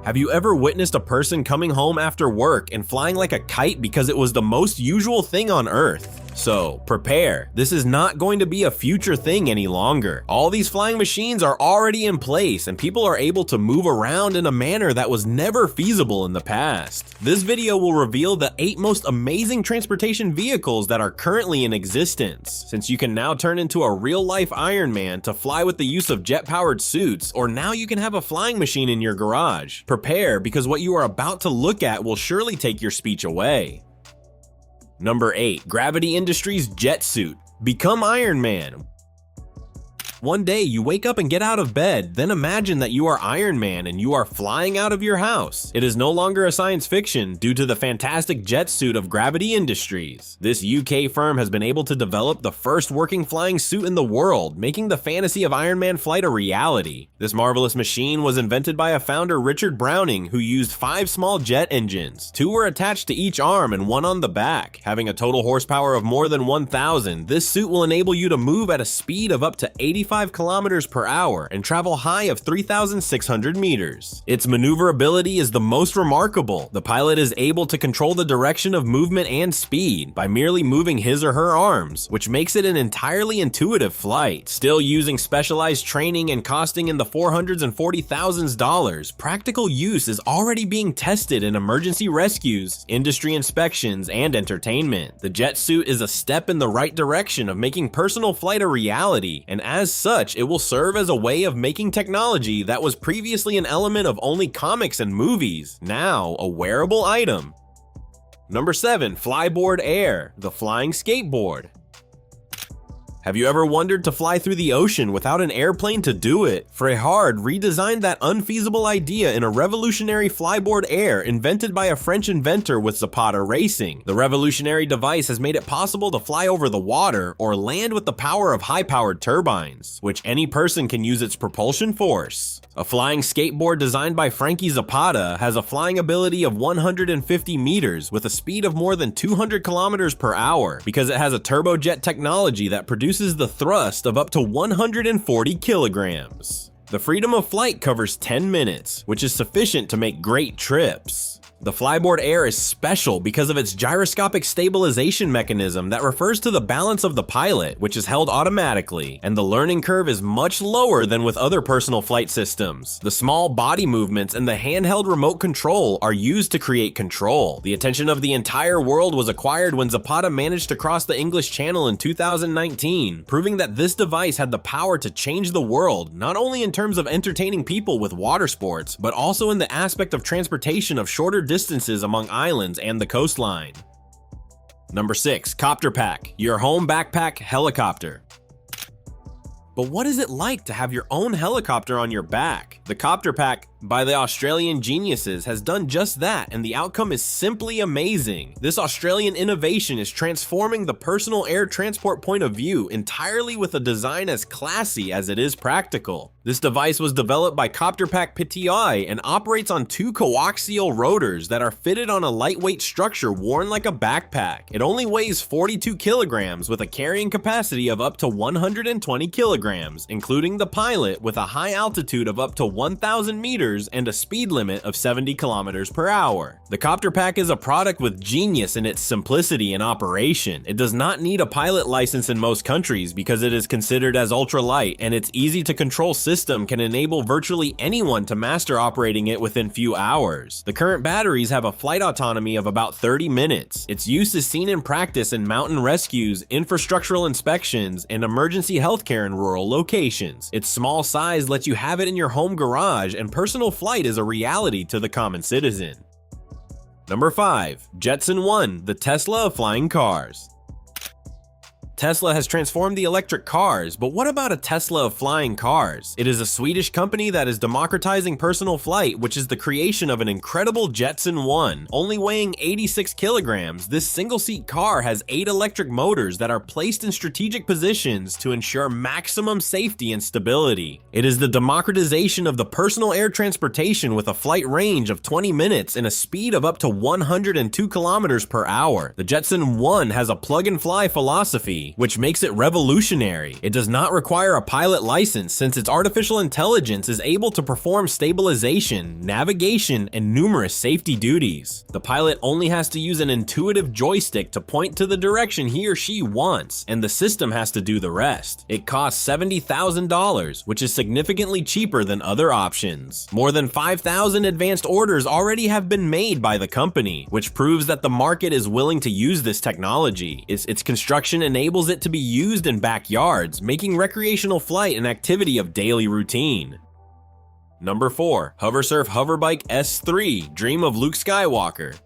Have you ever witnessed a person coming home after work and flying like a kite because it was the most usual thing on Earth? So, prepare. This is not going to be a future thing any longer. All these flying machines are already in place and people are able to move around in a manner that was never feasible in the past. This video will reveal the 8 most amazing transportation vehicles that are currently in existence, since you can now turn into a real-life Iron Man to fly with the use of jet-powered suits, or now you can have a flying machine in your garage. Prepare, because what you are about to look at will surely take your speech away. Number 8. Gravity Industries Jet Suit. Become Iron Man. One day you wake up and get out of bed, then imagine that you are Iron Man and you are flying out of your house. It is no longer a science fiction due to the fantastic jet suit of Gravity Industries. This UK firm has been able to develop the first working flying suit in the world, making the fantasy of Iron Man flight a reality. This marvelous machine was invented by a founder, Richard Browning, who used 5 small jet engines. 2 were attached to each arm and 1 on the back. Having a total horsepower of more than 1,000, this suit will enable you to move at a speed of up to 85 kilometers per hour and travel high of 3,600 meters. Its maneuverability is the most remarkable. The pilot is able to control the direction of movement and speed by merely moving his or her arms, which makes it an entirely intuitive flight. Still using specialized training and costing in the $440,000 dollars, practical use is already being tested in emergency rescues, industry inspections, and entertainment. The jet suit is a step in the right direction of making personal flight a reality, and as such, it will serve as a way of making technology that was previously an element of only comics and movies, now a wearable item. Number 7. Flyboard Air, the flying skateboard. Have you ever wondered to fly through the ocean without an airplane to do it? Freyhard redesigned that unfeasible idea in a revolutionary Flyboard Air invented by a French inventor with Zapata Racing. The revolutionary device has made it possible to fly over the water or land with the power of high-powered turbines, which any person can use its propulsion force. A flying skateboard designed by Frankie Zapata has a flying ability of 150 meters with a speed of more than 200 kilometers per hour because it has a turbojet technology that produces the thrust of up to 140 kilograms. The freedom of flight covers 10 minutes, which is sufficient to make great trips. The Flyboard Air is special because of its gyroscopic stabilization mechanism that refers to the balance of the pilot, which is held automatically, and the learning curve is much lower than with other personal flight systems. The small body movements and the handheld remote control are used to create control. The attention of the entire world was acquired when Zapata managed to cross the English Channel in 2019, proving that this device had the power to change the world, not only in terms of entertaining people with water sports, but also in the aspect of transportation of shorter distances among islands and the coastline. Number 6. Copter Pack, your home backpack helicopter. But what is it like to have your own helicopter on your back? The Copter Pack by the Australian geniuses has done just that, and the outcome is simply amazing. This Australian innovation is transforming the personal air transport point of view entirely with a design as classy as it is practical. This device was developed by Copter Pack Pti and operates on 2 coaxial rotors that are fitted on a lightweight structure worn like a backpack. It only weighs 42 kilograms with a carrying capacity of up to 120 kilograms, including the pilot, with a high altitude of up to 1,000 meters and a speed limit of 70 kilometers per hour. The Copter Pack is a product with genius in its simplicity and operation. It does not need a pilot license in most countries because it is considered as ultralight, and its easy to control system can enable virtually anyone to master operating it within few hours. The current batteries have a flight autonomy of about 30 minutes. Its use is seen in practice in mountain rescues, infrastructural inspections, and emergency healthcare in rural locations. Its small size lets you have it in your home garage, and personal flight is a reality to the common citizen. Number 5. Jetson 1, the Tesla of flying cars. Tesla has transformed the electric cars, but what about a Tesla of flying cars? It is a Swedish company that is democratizing personal flight, which is the creation of an incredible Jetson 1. Only weighing 86 kilograms, this single-seat car has 8 electric motors that are placed in strategic positions to ensure maximum safety and stability. It is the democratization of the personal air transportation with a flight range of 20 minutes and a speed of up to 102 kilometers per hour. The Jetson 1 has a plug-and-fly philosophy maneuverability, which makes it revolutionary. It does not require a pilot license since its artificial intelligence is able to perform stabilization, navigation, and numerous safety duties. The pilot only has to use an intuitive joystick to point to the direction he or she wants, and the system has to do the rest. It costs $70,000, which is significantly cheaper than other options. More than 5,000 advanced orders already have been made by the company, which proves that the market is willing to use this technology. Its construction enables it to be used in backyards, making recreational flight an activity of daily routine. Number 4. Hoversurf Hoverbike S3, Dream of Luke Skywalker.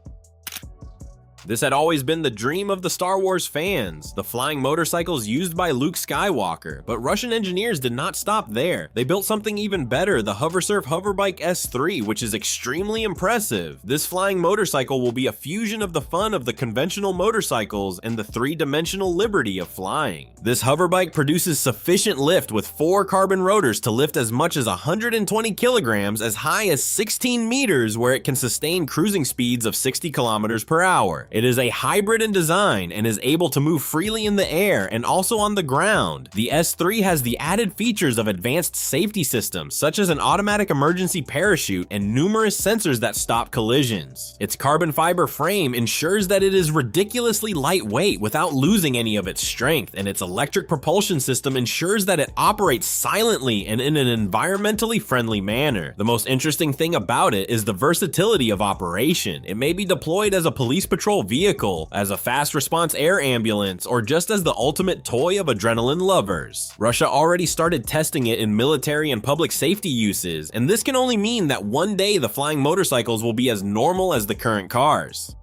This had always been the dream of the Star Wars fans, the flying motorcycles used by Luke Skywalker, but Russian engineers did not stop there. They built something even better, the Hoversurf Hoverbike S3, which is extremely impressive. This flying motorcycle will be a fusion of the fun of the conventional motorcycles and the three-dimensional liberty of flying. This hoverbike produces sufficient lift with 4 carbon rotors to lift as much as 120 kilograms as high as 16 meters, where it can sustain cruising speeds of 60 kilometers per hour. It is a hybrid in design and is able to move freely in the air and also on the ground. The S3 has the added features of advanced safety systems such as an automatic emergency parachute and numerous sensors that stop collisions. Its carbon fiber frame ensures that it is ridiculously lightweight without losing any of its strength, and its electric propulsion system ensures that it operates silently and in an environmentally friendly manner. The most interesting thing about it is the versatility of operation. It may be deployed as a police patrol vehicle, as a fast response air ambulance, or just as the ultimate toy of adrenaline lovers. Russia already started testing it in military and public safety uses, and this can only mean that one day the flying motorcycles will be as normal as the current cars.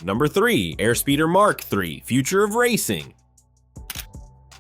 Number 3. Airspeeder Mark III, Future of Racing.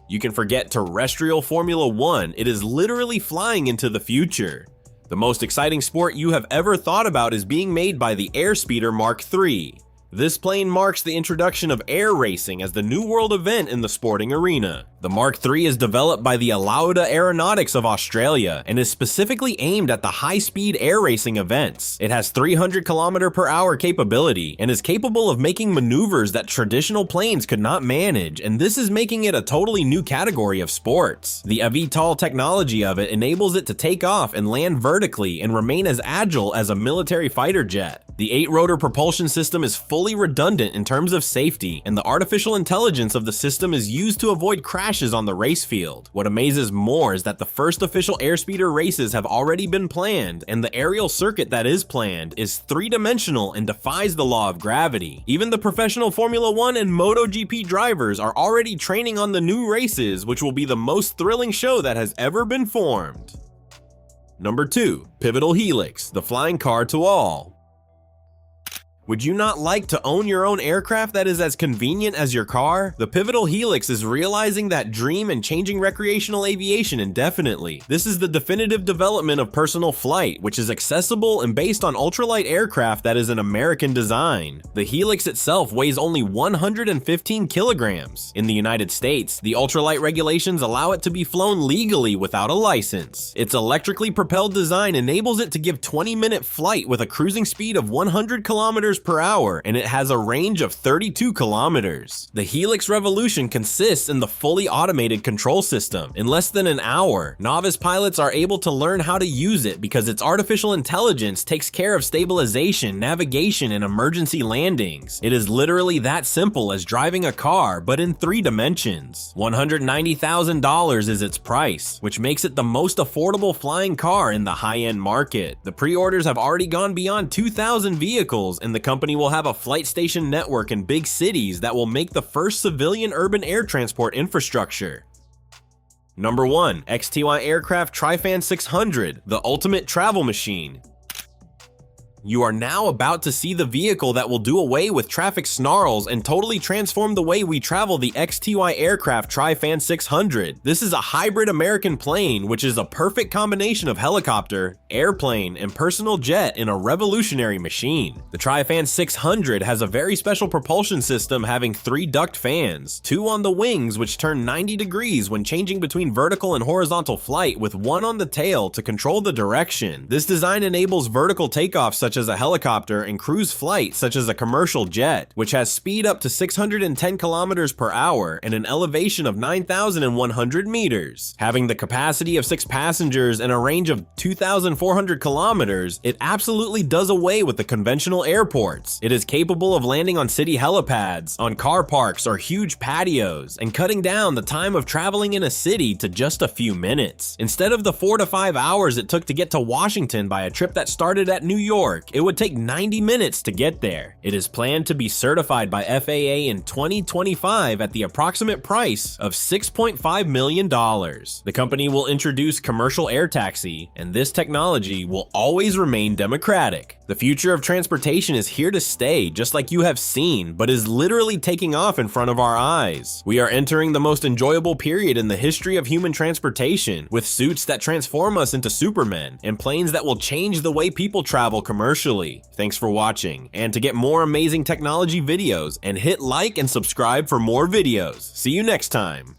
You can forget terrestrial Formula 1, it is literally flying into the future. The most exciting sport you have ever thought about is being made by the Airspeeder Mark III. This plane marks the introduction of air racing as the new world event in the sporting arena. The Mark III is developed by the Alauda Aeronautics of Australia and is specifically aimed at the high-speed air racing events. It has 300 km/h capability and is capable of making maneuvers that traditional planes could not manage, and this is making it a totally new category of sports. The eVTOL technology of it enables it to take off and land vertically and remain as agile as a military fighter jet. The 8-rotor propulsion system is fully redundant in terms of safety, and the artificial intelligence of the system is used to avoid crashes on the race field. What amazes more is that the first official airspeeder races have already been planned, and the aerial circuit that is planned is 3-dimensional and defies the law of gravity. Even the professional Formula 1 and MotoGP drivers are already training on the new races, which will be the most thrilling show that has ever been formed. Number 2. Pivotal Helix, the flying car to all. Would you not like to own your own aircraft that is as convenient as your car? The Pivotal Helix is realizing that dream and changing recreational aviation indefinitely. This is the definitive development of personal flight, which is accessible and based on ultralight aircraft that is an American design. The Helix itself weighs only 115 kilograms. In the United States, the ultralight regulations allow it to be flown legally without a license. Its electrically propelled design enables it to give 20-minute flight with a cruising speed of 100 kilometers per hour, and it has a range of 32 kilometers. The Helix revolution consists in the fully automated control system. In less than an hour, novice pilots are able to learn how to use it because its artificial intelligence takes care of stabilization, navigation, and emergency landings. It is literally that simple as driving a car, but in 3 dimensions. $190,000 is its price, which makes it the most affordable flying car in the high-end market. The pre-orders have already gone beyond 2,000 vehicles, and the company will have a flight station network in big cities that will make the first civilian urban air transport infrastructure. Number 1. XTY Aircraft Trifan 600, the ultimate travel machine. You are now about to see the vehicle that will do away with traffic snarls and totally transform the way we travel, the XTY Aircraft Trifan 600. This is a hybrid American plane, which is a perfect combination of helicopter, airplane, and personal jet in a revolutionary machine. The Trifan 600 has a very special propulsion system having 3 duct fans, 2 on the wings which turn 90 degrees when changing between vertical and horizontal flight, with 1 on the tail to control the direction. This design enables vertical takeoffs such such as a helicopter, and cruise flight, such as a commercial jet, which has speed up to 610 kilometers per hour and an elevation of 9,100 meters. Having the capacity of 6 passengers and a range of 2,400 kilometers, it absolutely does away with the conventional airports. It is capable of landing on city helipads, on car parks, or huge patios, and cutting down the time of traveling in a city to just a few minutes. Instead of the 4 to 5 hours it took to get to Washington by a trip that started at New York, it would take 90 minutes to get there. It is planned to be certified by FAA in 2025 at the approximate price of $6.5 million. The company will introduce commercial air taxi, and this technology will always remain democratic. The future of transportation is here to stay, just like you have seen, but is literally taking off in front of our eyes. We are entering the most enjoyable period in the history of human transportation, with suits that transform us into supermen, and planes that will change the way people travel commercially. Thanks for watching, and to get more amazing technology videos, and hit like and subscribe for more videos. See you next time.